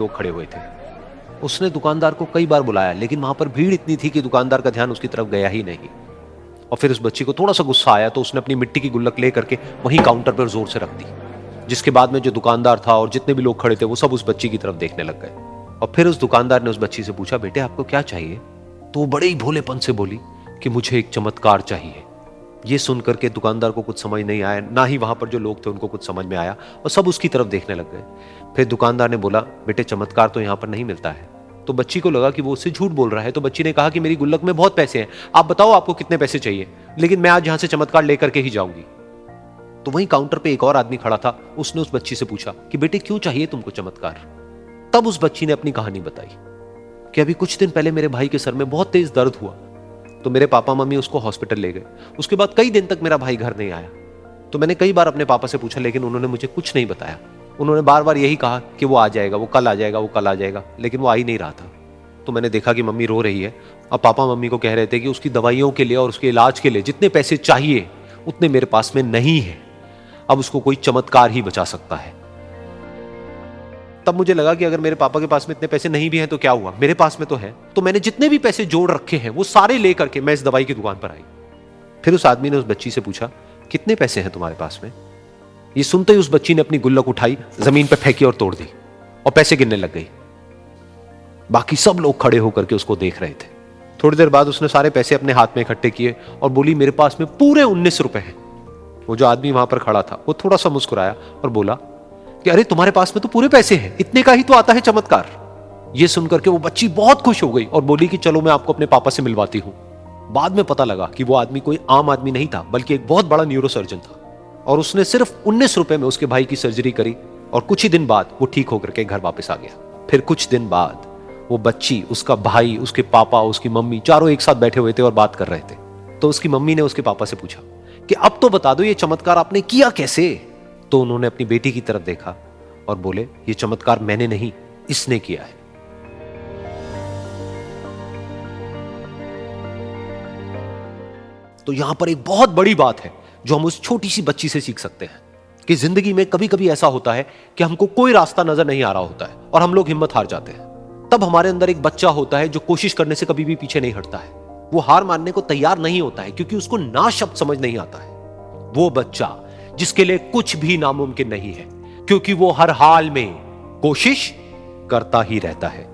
लोग खड़े हुए थे। उसने दुकानदार को कई बार बुलाया, लेकिन वहां पर भीड़ इतनी थी कि दुकानदार का ध्यान उसकी तरफ गया ही नहीं। और फिर उस बच्ची को थोड़ा सा गुस्सा आया तो उसने अपनी मिट्टी की गुल्लक ले करके वहीं काउंटर पर जोर से रख दी, जिसके बाद में जो दुकानदार था और जितने भी लोग खड़े थे वो सब उस बच्ची की तरफ देखने लग गए। और फिर उस दुकानदार ने उस बच्ची से पूछा, बेटे आपको क्या चाहिए? तो वो बड़े ही भोलेपन से बोली कि मुझे एक चमत्कार चाहिए। ये सुनकर के दुकानदार को कुछ समझ नहीं आया, ना ही वहां पर जो लोग थे उनको कुछ समझ में आया, और सब उसकी तरफ देखने लग गए। फिर दुकानदार ने बोला, बेटे चमत्कार तो यहां पर नहीं मिलता है। तो बच्ची को लगा कि वो उससे झूठ बोल रहा है, तो बच्ची ने कहा कि मेरी गुल्लक में बहुत पैसे हैं, आप बताओ आपको कितने पैसे चाहिए, लेकिन मैं आज यहां से चमत्कार लेकर के ही जाऊंगी। तो वहीं काउंटर पे एक और आदमी खड़ा था, उसने उस बच्ची से पूछा कि बेटे क्यों चाहिए तुमको चमत्कार? तब उस बच्ची ने अपनी कहानी बताई कि अभी कुछ दिन पहले मेरे भाई के सर में बहुत तेज दर्द हुआ, तो मेरे पापा मम्मी उसको हॉस्पिटल ले गए। उसके बाद कई दिन तक मेरा भाई घर नहीं आया। तो मैंने कई बार अपने पापा से पूछा, लेकिन उन्होंने मुझे कुछ नहीं बताया। उन्होंने बार बार यही कहा कि वो आ जाएगा, वो कल आ जाएगा, वो कल आ जाएगा, लेकिन वो आ ही नहीं रहा था। तो मैंने देखा कि मम्मी रो रही है, और पापा मम्मी को कह रहे थे कि उसकी दवाइयों के लिए और उसके इलाज के लिए जितने पैसे चाहिए उतने मेरे पास में नहीं है, अब उसको कोई चमत्कार ही बचा सकता है। तब मुझे लगा कि अगर मेरे पापा के पास में इतने पैसे नहीं भी हैं तो क्या हुआ, मेरे पास में तो है। तो मैंने जितने भी पैसे जोड़ रखे हैं वो सारे लेकर के मैं इस दवाई की दुकान पर आई। फिर उस आदमी ने उस बच्ची से पूछा, कितने पैसे हैं तुम्हारे पास में? ये सुनते ही उस बच्ची ने अपनी गुल्लक उठाई, जमीन पर फेंकी और तोड़ दी, और पैसे गिनने लग गई। बाकी सब लोग खड़े होकर के उसको देख रहे थे। थोड़ी देर बाद उसने सारे पैसे अपने हाथ में इकट्ठे किए और बोली, मेरे पास में पूरे 19 रुपए हैं। वो जो आदमी वहां पर खड़ा था वो थोड़ा सा मुस्कुराया और बोला कि अरे तुम्हारे पास में तो पूरे पैसे हैं, इतने का ही तो आता है चमत्कार। ये सुनकर के वो बच्ची बहुत खुश हो गई और बोली कि चलो मैं आपको अपने पापा से मिलवाती हूं। बाद में पता लगा कि वो आदमी कोई आम आदमी नहीं था, बल्कि एक बहुत बड़ा न्यूरोसर्जन था, और उसने सिर्फ 19 रुपए में उसके भाई की सर्जरी करी, और कुछ ही दिन बाद वो ठीक होकर के घर वापस आ गया। फिर कुछ दिन बाद वो बच्ची, उसका भाई, उसके पापा, उसकी मम्मी, चारों एक साथ बैठे हुए थे और बात कर रहे थे। तो उसकी मम्मी ने उसके पापा से पूछा कि अब तो बता दो ये चमत्कार आपने किया कैसे? तो उन्होंने अपनी बेटी की तरफ देखा और बोले, ये चमत्कार मैंने नहीं, इसने किया है। तो यहां पर एक बहुत बड़ी बात है जो हम उस छोटी सी बच्ची से सीख सकते हैं कि जिंदगी में कभी कभी ऐसा होता है कि हमको कोई रास्ता नजर नहीं आ रहा होता है और हम लोग हिम्मत हार जाते हैं। तब हमारे अंदर एक बच्चा होता है जो कोशिश करने से कभी भी पीछे नहीं हटता है। वो हार मानने को तैयार नहीं होता है क्योंकि उसको ना शब्द समझ नहीं आता है। वो बच्चा जिसके लिए कुछ भी नामुमकिन नहीं है, क्योंकि वो हर हाल में कोशिश करता ही रहता है।